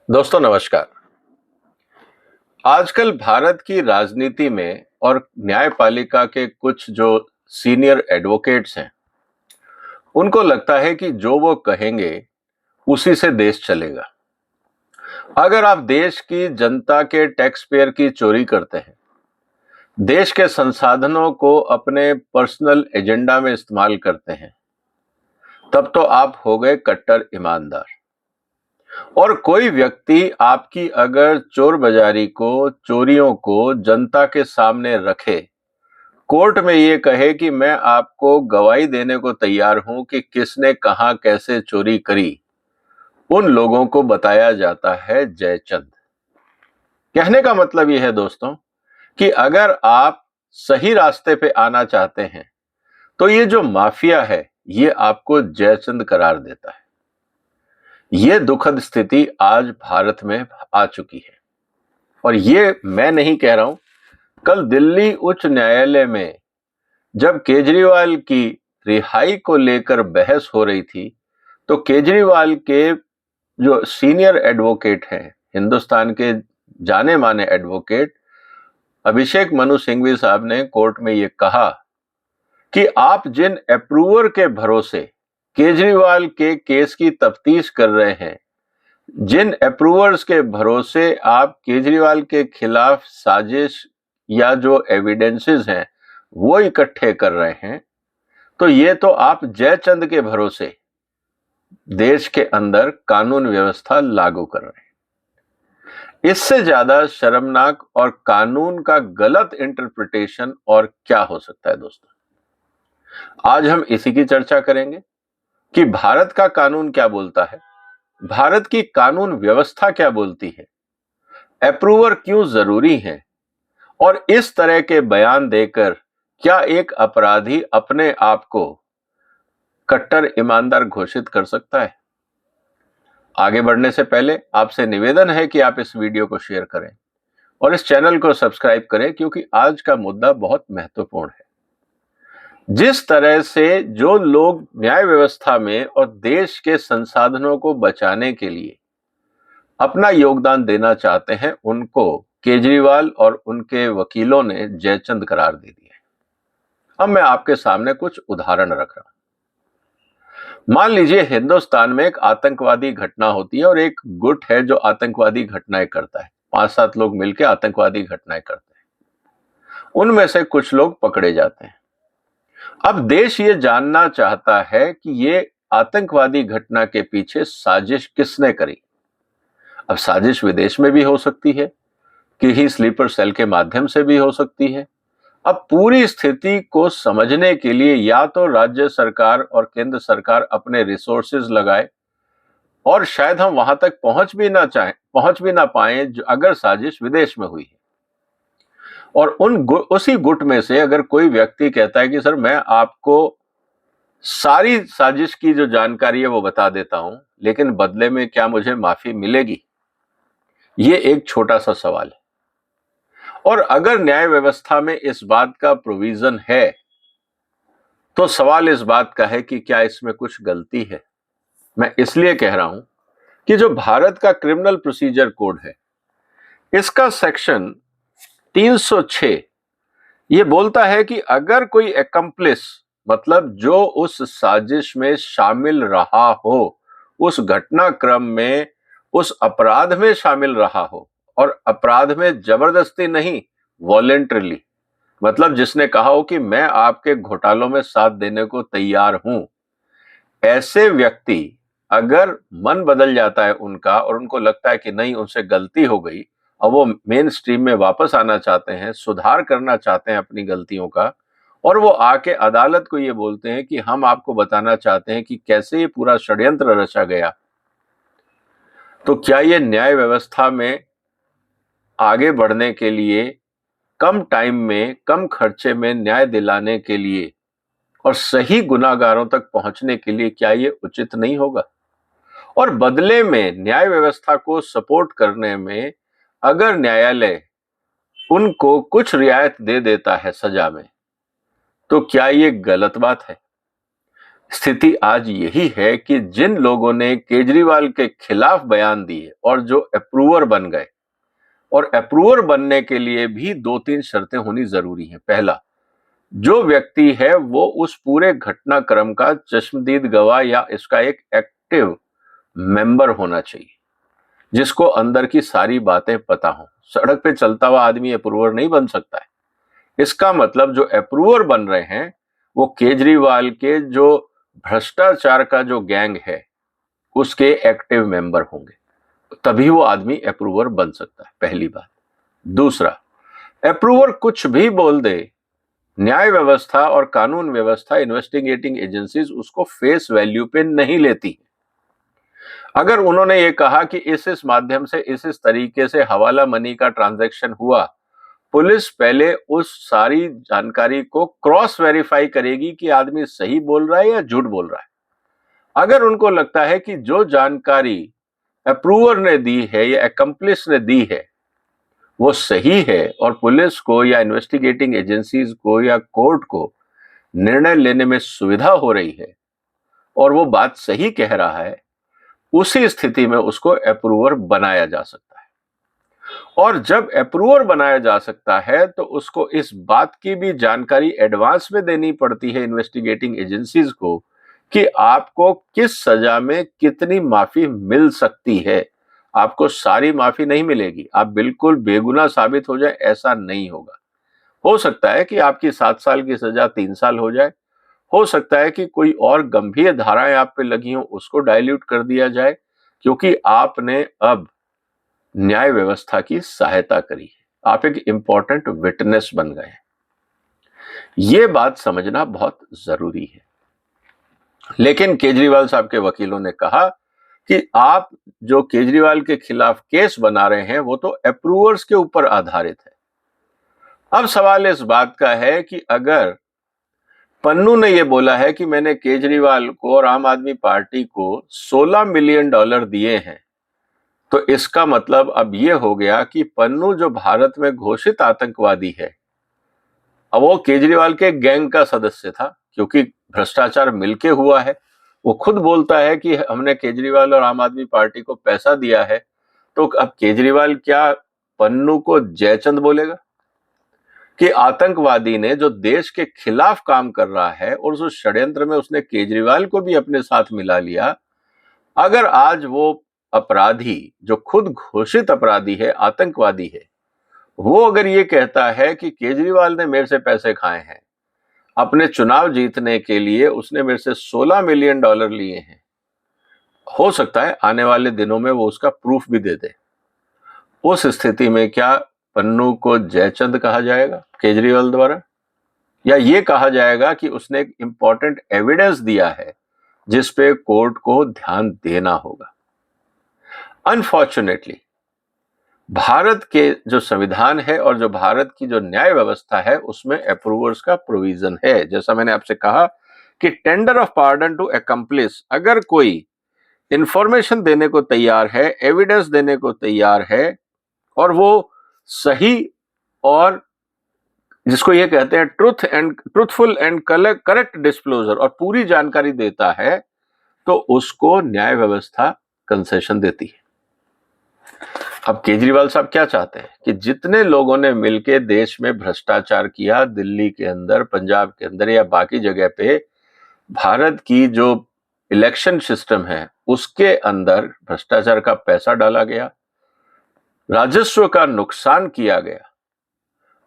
दोस्तों नमस्कार। आजकल भारत की राजनीति में और न्यायपालिका के कुछ जो सीनियर एडवोकेट्स हैं, उनको लगता है कि जो वो कहेंगे उसी से देश चलेगा। अगर आप देश की जनता के टैक्स पेयर की चोरी करते हैं, देश के संसाधनों को अपने पर्सनल एजेंडा में इस्तेमाल करते हैं, तब तो आप हो गए कट्टर ईमानदार। और कोई व्यक्ति आपकी अगर चोर बाजारी को, चोरियों को जनता के सामने रखे, कोर्ट में ये कहे कि मैं आपको गवाही देने को तैयार हूं कि किसने कहां कैसे चोरी करी, उन लोगों को बताया जाता है जयचंद। कहने का मतलब यह है दोस्तों कि अगर आप सही रास्ते पे आना चाहते हैं, तो ये जो माफिया है, ये आपको जयचंद करार देता है। ये दुखद स्थिति आज भारत में आ चुकी है। और ये मैं नहीं कह रहा हूं, कल दिल्ली उच्च न्यायालय में जब केजरीवाल की रिहाई को लेकर बहस हो रही थी, तो केजरीवाल के जो सीनियर एडवोकेट हैं, हिंदुस्तान के जाने माने एडवोकेट अभिषेक मनु सिंघवी साहब ने कोर्ट में ये कहा कि आप जिन अप्रूवर के भरोसे केजरीवाल के केस की तफ्तीश कर रहे हैं, जिन अप्रूवर्स के भरोसे आप केजरीवाल के खिलाफ साजिश या जो एविडेंसेस हैं वो इकट्ठे कर रहे हैं, तो ये तो आप जयचंद के भरोसे देश के अंदर कानून व्यवस्था लागू कर रहे हैं। इससे ज्यादा शर्मनाक और कानून का गलत इंटरप्रिटेशन और क्या हो सकता है दोस्तों। आज हम इसी की चर्चा करेंगे कि भारत का कानून क्या बोलता है, भारत की कानून व्यवस्था क्या बोलती है, अप्रूवर क्यों जरूरी है, और इस तरह के बयान देकर क्या एक अपराधी अपने आप को कट्टर ईमानदार घोषित कर सकता है। आगे बढ़ने से पहले आपसे निवेदन है कि आप इस वीडियो को शेयर करें और इस चैनल को सब्सक्राइब करें, क्योंकि आज का मुद्दा बहुत महत्वपूर्ण है। जिस तरह से जो लोग न्याय व्यवस्था में और देश के संसाधनों को बचाने के लिए अपना योगदान देना चाहते हैं, उनको केजरीवाल और उनके वकीलों ने जयचंद करार दे दिया है। अब मैं आपके सामने कुछ उदाहरण रख रहा हूं। मान लीजिए हिंदुस्तान में एक आतंकवादी घटना होती है और एक गुट है जो आतंकवादी घटनाएं करता है। 5-7 लोग मिलकर आतंकवादी घटनाएं करते हैं, उनमें से कुछ लोग पकड़े जाते हैं। अब देश ये जानना चाहता है कि ये आतंकवादी घटना के पीछे साजिश किसने करी। अब साजिश विदेश में भी हो सकती है, कि ही स्लीपर सेल के माध्यम से भी हो सकती है। अब पूरी स्थिति को समझने के लिए या तो राज्य सरकार और केंद्र सरकार अपने रिसोर्सेज लगाए, और शायद हम वहां तक पहुंच भी ना पाए अगर साजिश विदेश में हुई है। और उसी गुट में से अगर कोई व्यक्ति कहता है कि सर मैं आपको सारी साजिश की जो जानकारी है वो बता देता हूं, लेकिन बदले में क्या मुझे माफी मिलेगी, ये एक छोटा सा सवाल है। और अगर न्याय व्यवस्था में इस बात का प्रोविजन है, तो सवाल इस बात का है कि क्या इसमें कुछ गलती है। मैं इसलिए कह रहा हूं कि जो भारत का क्रिमिनल प्रोसीजर कोड है, इसका सेक्शन 306 ये बोलता है कि अगर कोई एकम्प्लिस, मतलब जो उस साजिश में शामिल रहा हो, उस घटनाक्रम में, उस अपराध में शामिल रहा हो, और अपराध में जबरदस्ती नहीं, वॉलेंटरली, मतलब जिसने कहा हो कि मैं आपके घोटालों में साथ देने को तैयार हूं, ऐसे व्यक्ति अगर मन बदल जाता है उनका और उनको लगता है कि नहीं उनसे गलती हो गई, और वो मेन स्ट्रीम में वापस आना चाहते हैं, सुधार करना चाहते हैं अपनी गलतियों का, और वो आके अदालत को ये बोलते हैं कि हम आपको बताना चाहते हैं कि कैसे ये पूरा षड्यंत्र रचा गया, तो क्या ये न्याय व्यवस्था में आगे बढ़ने के लिए, कम टाइम में, कम खर्चे में न्याय दिलाने के लिए और सही गुनाहगारों तक पहुंचने के लिए क्या ये उचित नहीं होगा? और बदले में न्याय व्यवस्था को सपोर्ट करने में अगर न्यायालय उनको कुछ रियायत दे देता है सजा में, तो क्या ये गलत बात है? स्थिति आज यही है कि जिन लोगों ने केजरीवाल के खिलाफ बयान दिए और जो अप्रूवर बन गए, और अप्रूवर बनने के लिए भी 2-3 शर्तें होनी जरूरी हैं। पहला, जो व्यक्ति है वो उस पूरे घटनाक्रम का चश्मदीद गवाह या इसका एक एक्टिव मेंबर होना चाहिए, जिसको अंदर की सारी बातें पता हो। सड़क पे चलता हुआ आदमी अप्रूवर नहीं बन सकता है। इसका मतलब जो अप्रूवर बन रहे हैं वो केजरीवाल के जो भ्रष्टाचार का जो गैंग है उसके एक्टिव मेंबर होंगे, तभी वो आदमी अप्रूवर बन सकता है। पहली बात। दूसरा, अप्रूवर कुछ भी बोल दे, न्याय व्यवस्था और कानून व्यवस्था, इन्वेस्टिगेटिंग एजेंसीज उसको फेस वैल्यू पे नहीं लेती। अगर उन्होंने ये कहा कि इस माध्यम से इस तरीके से हवाला मनी का ट्रांजैक्शन हुआ, पुलिस पहले उस सारी जानकारी को क्रॉस वेरीफाई करेगी कि आदमी सही बोल रहा है या झूठ बोल रहा है। अगर उनको लगता है कि जो जानकारी अप्रूवर ने दी है या एकम्प्लिस ने दी है वो सही है और पुलिस को या इन्वेस्टिगेटिंग एजेंसीज को या कोर्ट को निर्णय लेने में सुविधा हो रही है और वो बात सही कह रहा है, उसी स्थिति में उसको अप्रूवर बनाया जा सकता है। और जब अप्रूवर बनाया जा सकता है तो उसको इस बात की भी जानकारी एडवांस में देनी पड़ती है इन्वेस्टिगेटिंग एजेंसीज को कि आपको किस सजा में कितनी माफी मिल सकती है। आपको सारी माफी नहीं मिलेगी, आप बिल्कुल बेगुनाह साबित हो जाए ऐसा नहीं होगा। हो सकता है कि आपकी 7 साल की सजा 3 साल हो जाए, हो सकता है कि कोई और गंभीर धाराएं आप पे लगी हो उसको डाइल्यूट कर दिया जाए, क्योंकि आपने अब न्याय व्यवस्था की सहायता करी है, आप एक इंपॉर्टेंट विटनेस बन गए हैं। ये बात समझना बहुत जरूरी है। लेकिन केजरीवाल साहब के वकीलों ने कहा कि आप जो केजरीवाल के खिलाफ केस बना रहे हैं वो तो अप्रूवर्स के ऊपर आधारित है। अब सवाल इस बात का है कि अगर पन्नू ने यह बोला है कि मैंने केजरीवाल को और आम आदमी पार्टी को $16 मिलियन दिए हैं, तो इसका मतलब अब यह हो गया कि पन्नू जो भारत में घोषित आतंकवादी है, अब वो केजरीवाल के गैंग का सदस्य था, क्योंकि भ्रष्टाचार मिलके हुआ है। वो खुद बोलता है कि हमने केजरीवाल और आम आदमी पार्टी को पैसा दिया है, तो अब केजरीवाल क्या पन्नू को जयचंद बोलेगा कि आतंकवादी ने जो देश के खिलाफ काम कर रहा है और उस षड्यंत्र में उसने केजरीवाल को भी अपने साथ मिला लिया। अगर आज वो अपराधी जो खुद घोषित अपराधी है, आतंकवादी है, वो अगर ये कहता है कि केजरीवाल ने मेरे से पैसे खाए हैं, अपने चुनाव जीतने के लिए उसने मेरे से $16 मिलियन लिए हैं, हो सकता है आने वाले दिनों में वो उसका प्रूफ भी दे दे। उस स्थिति में क्या पन्नू को जयचंद कहा जाएगा केजरीवाल द्वारा, या ये कहा जाएगा कि उसने एक इंपॉर्टेंट एविडेंस दिया है जिस पे कोर्ट को ध्यान देना होगा। अनफॉर्चुनेटली भारत के जो संविधान है और जो भारत की जो न्याय व्यवस्था है उसमें अप्रूवर्स का प्रोविजन है। जैसा मैंने आपसे कहा कि tender of pardon to accomplice, अगर कोई इंफॉर्मेशन देने को तैयार है, एविडेंस देने को तैयार है और वो सही और जिसको ये कहते हैं ट्रूथफुल एंड करेक्ट डिस्क्लोजर और पूरी जानकारी देता है, तो उसको न्याय व्यवस्था कंसेशन देती है। अब केजरीवाल साहब क्या चाहते हैं कि जितने लोगों ने मिलकर देश में भ्रष्टाचार किया, दिल्ली के अंदर, पंजाब के अंदर या बाकी जगह पे भारत की जो इलेक्शन सिस्टम है उसके अंदर भ्रष्टाचार का पैसा डाला गया, राजस्व का नुकसान किया गया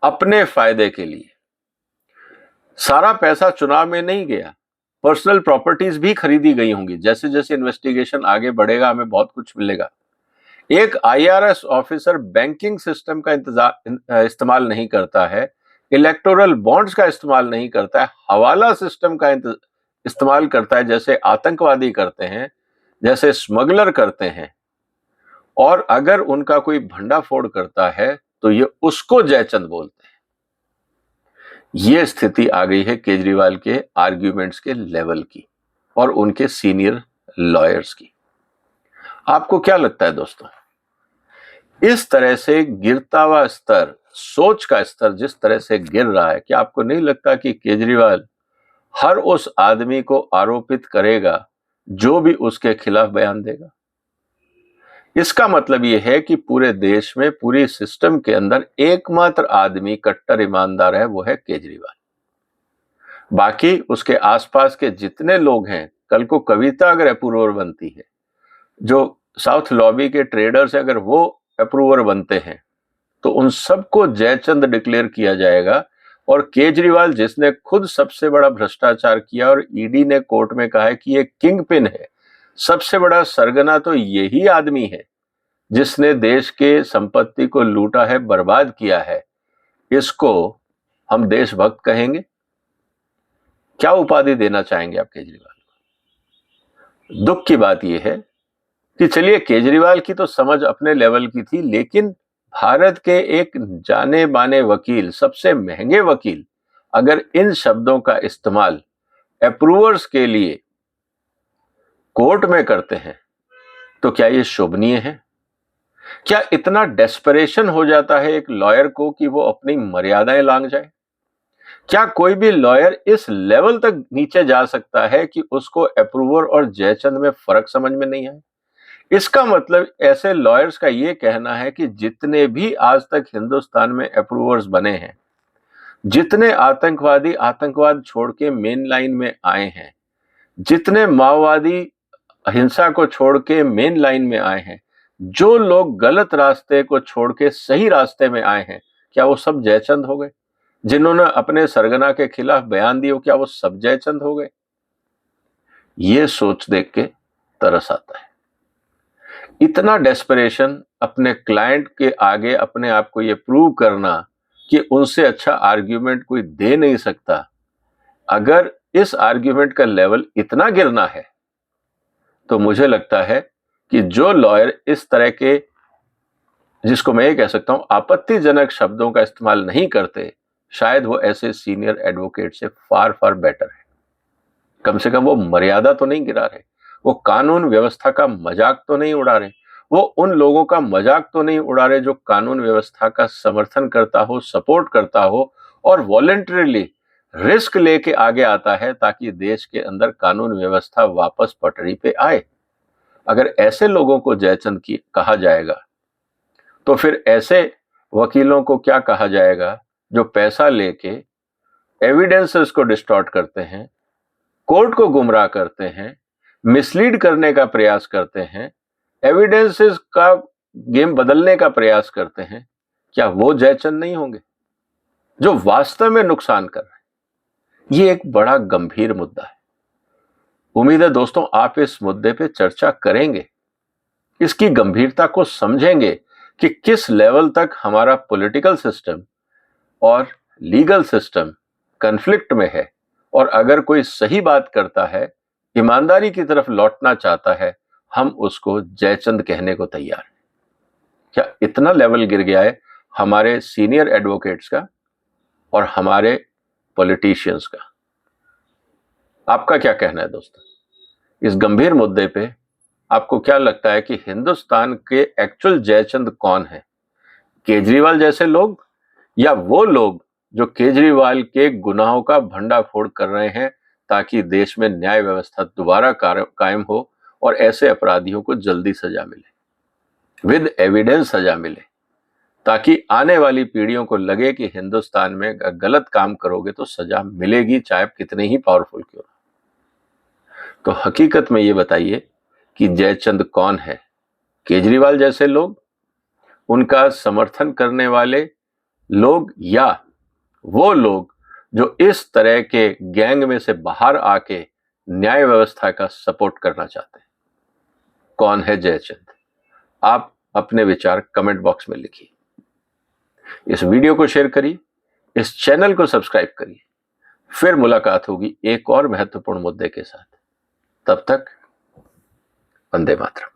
अपने फायदे के लिए। सारा पैसा चुनाव में नहीं गया, पर्सनल प्रॉपर्टीज भी खरीदी गई होंगी। जैसे जैसे इन्वेस्टिगेशन आगे बढ़ेगा हमें बहुत कुछ मिलेगा। एक IRS ऑफिसर बैंकिंग सिस्टम का इस्तेमाल नहीं करता है, इलेक्टोरल बॉन्ड्स का इस्तेमाल नहीं करता है, हवाला सिस्टम का इस्तेमाल करता है जैसे आतंकवादी करते हैं, जैसे स्मगलर करते हैं, और अगर उनका कोई भंडाफोड़ करता है तो ये उसको जयचंद बोलते हैं। ये स्थिति आ गई है केजरीवाल के आर्ग्यूमेंट्स के लेवल की और उनके सीनियर लॉयर्स की। आपको क्या लगता है दोस्तों, इस तरह से गिरता हुआ स्तर, सोच का स्तर जिस तरह से गिर रहा है, क्या आपको नहीं लगता कि केजरीवाल हर उस आदमी को आरोपित करेगा जो भी उसके खिलाफ बयान देगा। इसका मतलब यह है कि पूरे देश में, पूरी सिस्टम के अंदर एकमात्र आदमी कट्टर ईमानदार है, वो है केजरीवाल। बाकी उसके आसपास के जितने लोग हैं, कल को कविता अगर अप्रूवर बनती है, जो साउथ लॉबी के ट्रेडर्स अगर वो अप्रूवर बनते हैं, तो उन सबको जयचंद डिक्लेयर किया जाएगा। और केजरीवाल, जिसने खुद सबसे बड़ा भ्रष्टाचार किया और ईडी ने कोर्ट में कहा है कि ये किंग पिन है, सबसे बड़ा सरगना तो यही आदमी है जिसने देश के संपत्ति को लूटा है, बर्बाद किया है, इसको हम देशभक्त कहेंगे? क्या उपाधि देना चाहेंगे आप केजरीवाल को? दुख की बात यह है कि चलिए, केजरीवाल की तो समझ अपने लेवल की थी, लेकिन भारत के एक जाने माने वकील, सबसे महंगे वकील, अगर इन शब्दों का इस्तेमाल अप्रूवर्स के लिए कोर्ट में करते हैं, तो क्या ये शोभनीय है? क्या इतना डेस्परेशन हो जाता है एक लॉयर को कि वो अपनी मर्यादाएं लांघ जाए? क्या कोई भी लॉयर इस लेवल तक नीचे जा सकता है कि उसको अप्रूवर और जयचंद में फर्क समझ में नहीं आए? इसका मतलब ऐसे लॉयर्स का ये कहना है कि जितने भी आज तक हिंदुस्तान में अप्रूवर्स बने हैं, जितने आतंकवादी आतंकवाद छोड़ के मेन लाइन में आए हैं, जितने माओवादी हिंसा को छोड़ के मेन लाइन में आए हैं, जो लोग गलत रास्ते को छोड़ के सही रास्ते में आए हैं, क्या वो सब जयचंद हो गए? जिन्होंने अपने सरगना के खिलाफ बयान दिए, क्या वो सब जयचंद हो गए? ये सोच देख के तरस आता है। इतना डेस्परेशन अपने क्लाइंट के आगे अपने आप को ये प्रूव करना कि उनसे अच्छा आर्ग्यूमेंट कोई दे नहीं सकता। अगर इस आर्ग्यूमेंट का लेवल इतना गिरना है, तो मुझे लगता है कि जो लॉयर इस तरह के, जिसको मैं ये कह सकता हूं, आपत्तिजनक शब्दों का इस्तेमाल नहीं करते, शायद वो ऐसे सीनियर एडवोकेट से फार फार बेटर है। कम से कम वो मर्यादा तो नहीं गिरा रहे, वो कानून व्यवस्था का मजाक तो नहीं उड़ा रहे, वो उन लोगों का मजाक तो नहीं उड़ा रहे जो कानून व्यवस्था का समर्थन करता हो, सपोर्ट करता हो और वॉलंटरीली रिस्क लेके आगे आता है ताकि देश के अंदर कानून व्यवस्था वापस पटरी पे आए। अगर ऐसे लोगों को जयचंद की कहा जाएगा, तो फिर ऐसे वकीलों को क्या कहा जाएगा जो पैसा लेके एविडेंसेस को डिस्टॉर्ट करते हैं, कोर्ट को गुमराह करते हैं, मिसलीड करने का प्रयास करते हैं, एविडेंसेस का गेम बदलने का प्रयास करते हैं? क्या वो जयचंद नहीं होंगे जो वास्तव में नुकसान कर रहे हैं? ये एक बड़ा गंभीर मुद्दा है। उम्मीद है दोस्तों आप इस मुद्दे पे चर्चा करेंगे, इसकी गंभीरता को समझेंगे कि किस लेवल तक हमारा पॉलिटिकल सिस्टम और लीगल सिस्टम कन्फ्लिक्ट में है, और अगर कोई सही बात करता है, ईमानदारी की तरफ लौटना चाहता है, हम उसको जयचंद कहने को तैयार हैं। क्या इतना लेवल गिर गया है हमारे सीनियर एडवोकेट्स का और हमारे पॉलिटिशियंस का? आपका क्या कहना है दोस्तों इस गंभीर मुद्दे पे? आपको क्या लगता है कि हिंदुस्तान के एक्चुअल जयचंद कौन है? केजरीवाल जैसे लोग, या वो लोग जो केजरीवाल के गुनाहों का भंडाफोड़ कर रहे हैं ताकि देश में न्याय व्यवस्था दोबारा कायम हो और ऐसे अपराधियों को जल्दी सजा मिले, विद एविडेंस सजा मिले, ताकि आने वाली पीढ़ियों को लगे कि हिंदुस्तान में गलत काम करोगे तो सजा मिलेगी, चाहे कितने ही पावरफुल क्यों ना। तो हकीकत में ये बताइए कि जयचंद कौन है? केजरीवाल जैसे लोग, उनका समर्थन करने वाले लोग, या वो लोग जो इस तरह के गैंग में से बाहर आके न्याय व्यवस्था का सपोर्ट करना चाहते हैं? कौन है जयचंद? आप अपने विचार कमेंट बॉक्स में लिखिए। इस वीडियो को शेयर करिए, इस चैनल को सब्सक्राइब करिए। फिर मुलाकात होगी एक और महत्वपूर्ण मुद्दे के साथ। तब तक वंदे मातरम।